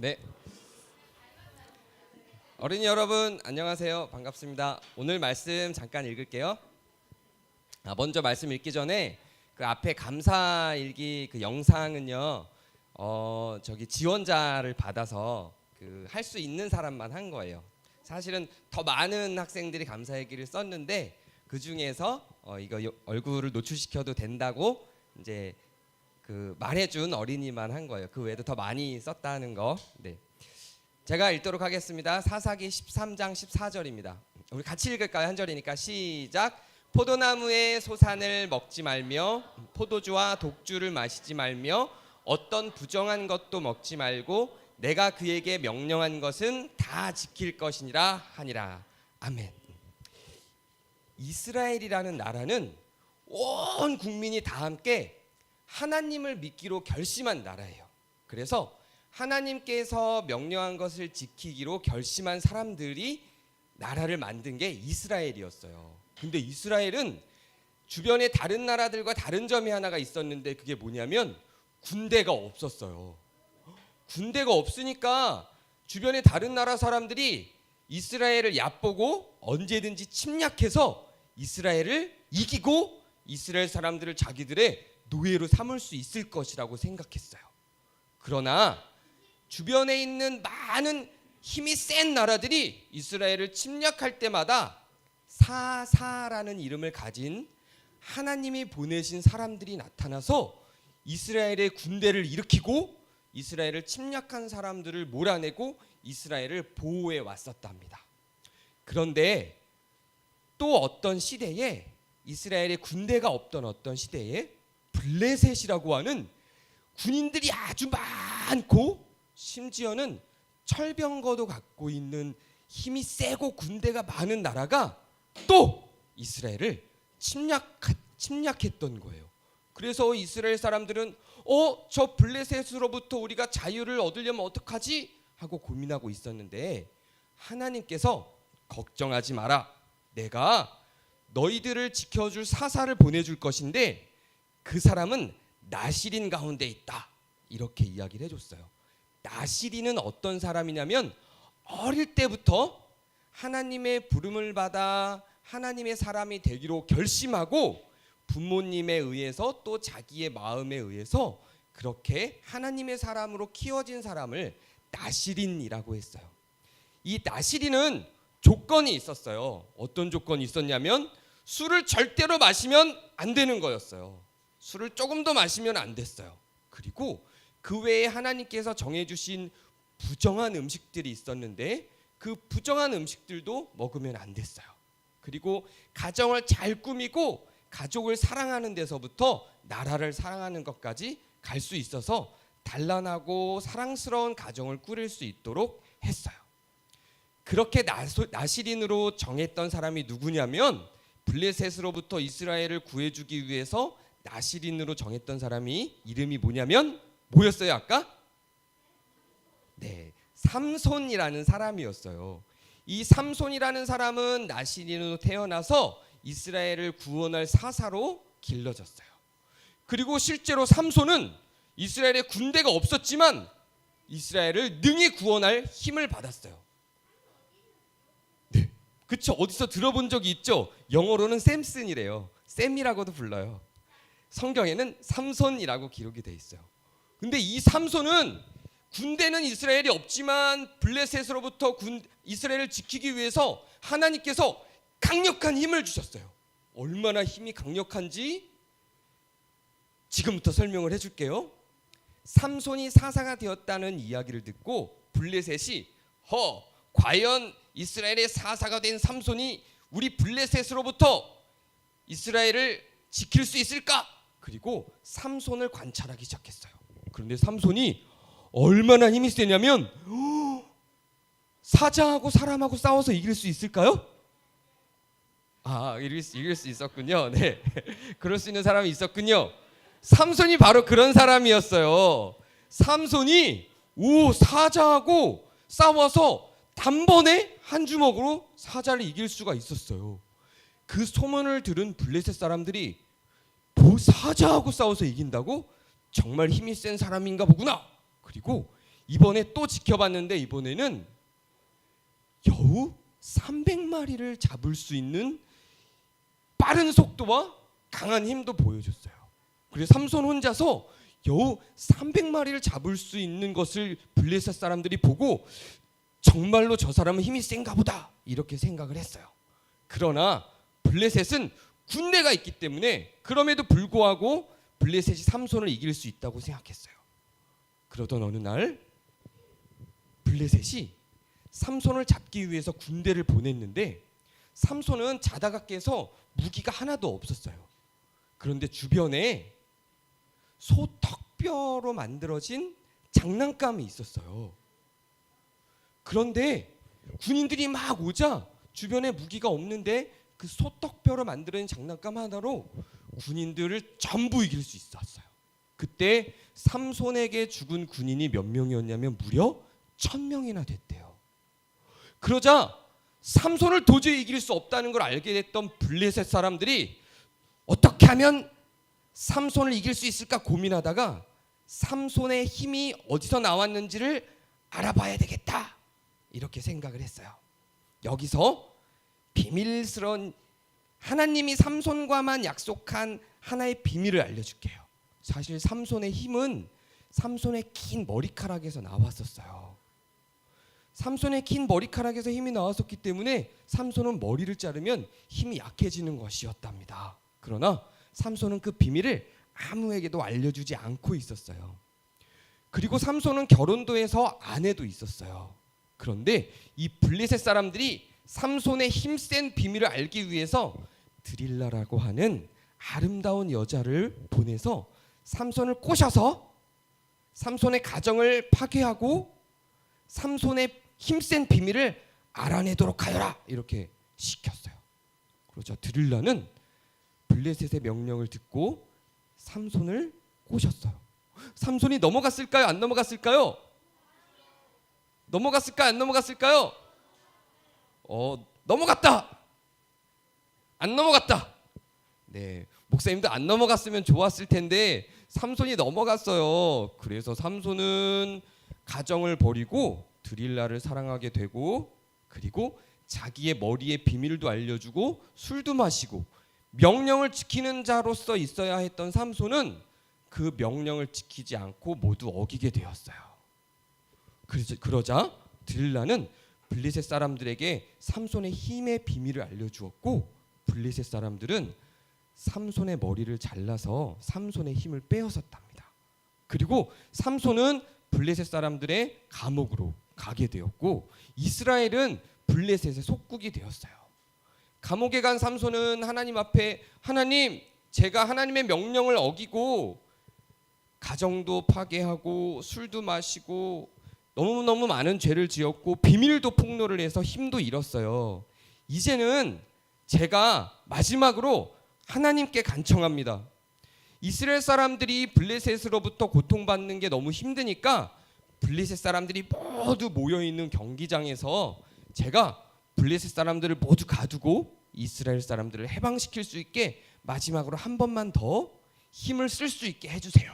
네. 어린이 여러분 안녕하세요. 반갑습니다. 오늘 말씀 잠깐 읽을게요. 먼저 말씀 읽기 전에 그 앞에 감사일기 그 영상은요. 저기 지원자를 받아서 그 할 수 있는 사람만 한 거예요. 사실은 더 많은 학생들이 감사일기를 썼는데 그 중에서 이거 얼굴을 노출시켜도 된다고 이제 그 말해준 어린이만 한 거예요. 그 외에도 더 많이 썼다는 거. 네. 제가 읽도록 하겠습니다. 사사기 13장 14절입니다. 우리 같이 읽을까요? 한 절이니까 시작. 포도나무의 소산을 먹지 말며 포도주와 독주를 마시지 말며 어떤 부정한 것도 먹지 말고 내가 그에게 명령한 것은 다 지킬 것이니라 하니라. 아멘. 이스라엘이라는 나라는 온 국민이 다 함께 하나님을 믿기로 결심한 나라예요. 그래서 하나님께서 명령한 것을 지키기로 결심한 사람들이 나라를 만든 게 이스라엘이었어요. 근데 이스라엘은 주변에 다른 나라들과 다른 점이 하나가 있었는데 그게 뭐냐면 군대가 없었어요. 군대가 없으니까 주변에 다른 나라 사람들이 이스라엘을 얕보고 언제든지 침략해서 이스라엘을 이기고 이스라엘 사람들을 자기들의 노예로 삼을 수 있을 것이라고 생각했어요. 그러나 주변에 있는 많은 힘이 센 나라들이 이스라엘을 침략할 때마다 사사라는 이름을 가진 하나님이 보내신 사람들이 나타나서 이스라엘의 군대를 일으키고 이스라엘을 침략한 사람들을 몰아내고 이스라엘을 보호해 왔었답니다. 그런데 또 어떤 시대에 이스라엘의 군대가 없던 어떤 시대에 블레셋이라고 하는 군인들이 아주 많고 심지어는 철병거도 갖고 있는 힘이 세고 군대가 많은 나라가 또 이스라엘을 침략했던 거예요. 그래서 이스라엘 사람들은 저 블레셋으로부터 우리가 자유를 얻으려면 어떡하지? 하고 고민하고 있었는데 하나님께서 걱정하지 마라. 내가 너희들을 지켜줄 사사를 보내줄 것인데 그 사람은 나시린 가운데 있다. 이렇게 이야기를 해줬어요. 나시린은 어떤 사람이냐면 어릴 때부터 하나님의 부름을 받아 하나님의 사람이 되기로 결심하고 부모님에 의해서 또 자기의 마음에 의해서 그렇게 하나님의 사람으로 키워진 사람을 나시린이라고 했어요. 이 나시린은 조건이 있었어요. 어떤 조건이 있었냐면 술을 절대로 마시면 안 되는 거였어요. 술을 조금 더 마시면 안 됐어요. 그리고 그 외에 하나님께서 정해주신 부정한 음식들이 있었는데 그 부정한 음식들도 먹으면 안 됐어요. 그리고 가정을 잘 꾸미고 가족을 사랑하는 데서부터 나라를 사랑하는 것까지 갈 수 있어서 단란하고 사랑스러운 가정을 꾸릴 수 있도록 했어요. 그렇게 나시린으로 정했던 사람이 누구냐면 블레셋으로부터 이스라엘을 구해주기 위해서 나시린으로 정했던 사람이 이름이 뭐였어요 아까? 네, 삼손이라는 사람이었어요. 이 삼손이라는 사람은 나시린으로 태어나서 이스라엘을 구원할 사사로 길러졌어요. 그리고 실제로 삼손은 이스라엘에 군대가 없었지만 이스라엘을 능히 구원할 힘을 받았어요. 네, 그쵸? 어디서 들어본 적이 있죠? 영어로는 샘슨이래요. 샘이라고도 불러요. 성경에는 삼손이라고 기록이 돼 있어요. 근데 이 삼손은 군대는 이스라엘이 없지만 블레셋으로부터 이스라엘을 지키기 위해서 하나님께서 강력한 힘을 주셨어요. 얼마나 힘이 강력한지 지금부터 설명을 해줄게요. 삼손이 사사가 되었다는 이야기를 듣고 블레셋이 과연 이스라엘의 사사가 된 삼손이 우리 블레셋으로부터 이스라엘을 지킬 수 있을까? 그리고 삼손을 관찰하기 시작했어요. 그런데 삼손이 얼마나 힘이 세냐면 사자하고 사람하고 싸워서 이길 수 있을까요? 이길 수 있었군요. 네, 그럴 수 있는 사람이 있었군요. 삼손이 바로 그런 사람이었어요. 삼손이 사자하고 싸워서 단번에 한 주먹으로 사자를 이길 수가 있었어요. 그 소문을 들은 블레셋 사람들이 사자하고 싸워서 이긴다고? 정말 힘이 센 사람인가 보구나. 그리고 이번에 또 지켜봤는데 이번에는 여우 300마리를 잡을 수 있는 빠른 속도와 강한 힘도 보여줬어요. 그래서 삼손 혼자서 여우 300마리를 잡을 수 있는 것을 블레셋 사람들이 보고 정말로 저 사람은 힘이 센가 보다 이렇게 생각을 했어요. 그러나 블레셋은 군대가 있기 때문에 그럼에도 불구하고 블레셋이 삼손을 이길 수 있다고 생각했어요. 그러던 어느 날 블레셋이 삼손을 잡기 위해서 군대를 보냈는데 삼손은 자다가 깨서 무기가 하나도 없었어요. 그런데 주변에 소턱뼈로 만들어진 장난감이 있었어요. 그런데 군인들이 막 오자 주변에 무기가 없는데 그 소떡뼈로 만들어진 장난감 하나로 군인들을 전부 이길 수 있었어요. 그때 삼손에게 죽은 군인이 몇 명이었냐면 무려 1000명이나 됐대요. 그러자 삼손을 도저히 이길 수 없다는 걸 알게 됐던 블레셋 사람들이 어떻게 하면 삼손을 이길 수 있을까 고민하다가 삼손의 힘이 어디서 나왔는지를 알아봐야 되겠다 이렇게 생각을 했어요. 여기서 비밀스러운 하나님이 삼손과만 약속한 하나의 비밀을 알려줄게요. 사실 삼손의 힘은 삼손의 긴 머리카락에서 나왔었어요. 삼손의 긴 머리카락에서 힘이 나왔었기 때문에 삼손은 머리를 자르면 힘이 약해지는 것이었답니다. 그러나 삼손은 그 비밀을 아무에게도 알려주지 않고 있었어요. 그리고 삼손은 결혼도 해서 아내도 있었어요. 그런데 이 블레셋 사람들이 삼손의 힘센 비밀을 알기 위해서 드릴라라고 하는 아름다운 여자를 보내서 삼손을 꼬셔서 삼손의 가정을 파괴하고 삼손의 힘센 비밀을 알아내도록 하여라 이렇게 시켰어요. 그러자 드릴라는 블레셋의 명령을 듣고 삼손을 꼬셨어요. 삼손이 넘어갔을까요? 안 넘어갔을까요? 넘어갔을까요? 안 넘어갔을까요? 넘어갔다. 안 넘어갔다. 네, 목사님도 안 넘어갔으면 좋았을 텐데 삼손이 넘어갔어요. 그래서 삼손은 가정을 버리고 드릴라를 사랑하게 되고 그리고 자기의 머리의 비밀도 알려주고 술도 마시고 명령을 지키는 자로서 있어야 했던 삼손은 그 명령을 지키지 않고 모두 어기게 되었어요. 그러자 드릴라는 블레셋 사람들에게 삼손의 힘의 비밀을 알려주었고 블레셋 사람들은 삼손의 머리를 잘라서 삼손의 힘을 빼앗았답니다. 그리고 삼손은 블레셋 사람들의 감옥으로 가게 되었고 이스라엘은 블레셋의 속국이 되었어요. 감옥에 간 삼손은 하나님 앞에 하나님 제가 하나님의 명령을 어기고 가정도 파괴하고 술도 마시고 너무너무 많은 죄를 지었고 비밀도 폭로를 해서 힘도 잃었어요. 이제는 제가 마지막으로 하나님께 간청합니다. 이스라엘 사람들이 블레셋으로부터 고통받는 게 너무 힘드니까 블레셋 사람들이 모두 모여있는 경기장에서 제가 블레셋 사람들을 모두 가두고 이스라엘 사람들을 해방시킬 수 있게 마지막으로 한 번만 더 힘을 쓸 수 있게 해주세요.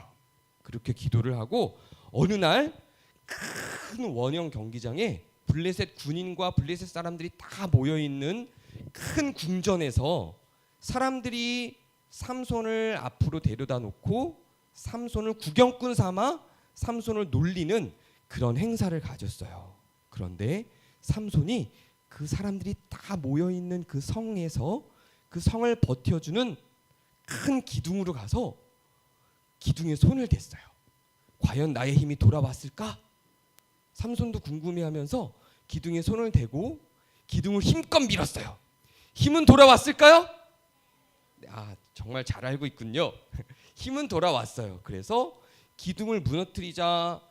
그렇게 기도를 하고 어느 날 큰 원형 경기장에 블레셋 군인과 블레셋 사람들이 다 모여있는 큰 궁전에서 사람들이 삼손을 앞으로 데려다 놓고 삼손을 구경꾼 삼아 삼손을 놀리는 그런 행사를 가졌어요. 그런데 삼손이 그 사람들이 다 모여있는 그 성에서 그 성을 버텨주는 큰 기둥으로 가서 기둥에 손을 댔어요. 과연 나의 힘이 돌아왔을까? 삼손도 궁금해하면서 기둥에 손을 대고 기둥을 힘껏 밀었어요. 힘은 돌아왔을까요? 정말 잘 알고 있군요. 힘은 돌아왔어요. 그래서 기둥을 무너뜨리자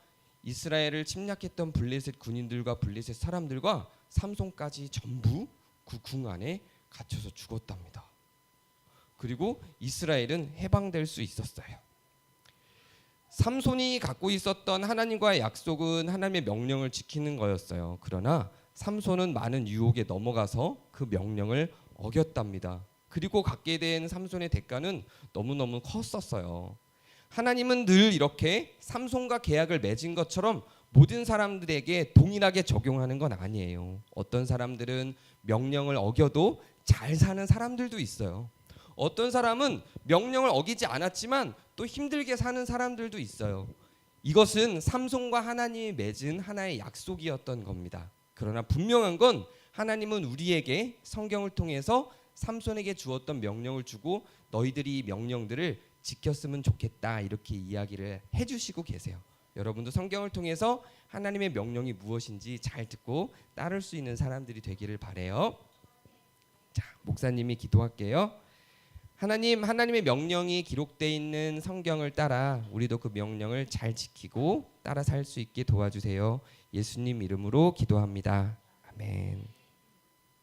이스라엘을 침략했던 블레셋 군인들과 블레셋 사람들과 삼손까지 전부 그 궁 안에 갇혀서 죽었답니다. 그리고 이스라엘은 해방될 수 있었어요. 삼손이 갖고 있었던 하나님과의 약속은 하나님의 명령을 지키는 거였어요. 그러나 삼손은 많은 유혹에 넘어가서 그 명령을 어겼답니다. 그리고 갖게 된 삼손의 대가는 너무너무 컸었어요. 하나님은 늘 이렇게 삼손과 계약을 맺은 것처럼 모든 사람들에게 동일하게 적용하는 건 아니에요. 어떤 사람들은 명령을 어겨도 잘 사는 사람들도 있어요. 어떤 사람은 명령을 어기지 않았지만 또 힘들게 사는 사람들도 있어요. 이것은 삼손과 하나님이 맺은 하나의 약속이었던 겁니다. 그러나 분명한 건 하나님은 우리에게 성경을 통해서 삼손에게 주었던 명령을 주고 너희들이 이 명령들을 지켰으면 좋겠다 이렇게 이야기를 해주시고 계세요. 여러분도 성경을 통해서 하나님의 명령이 무엇인지 잘 듣고 따를 수 있는 사람들이 되기를 바래요. 자, 목사님이 기도할게요. 하나님의 명령이 기록되어 있는 성경을 따라 우리도 그 명령을 잘 지키고 따라 살 수 있게 도와주세요. 예수님 이름으로 기도합니다. 아멘.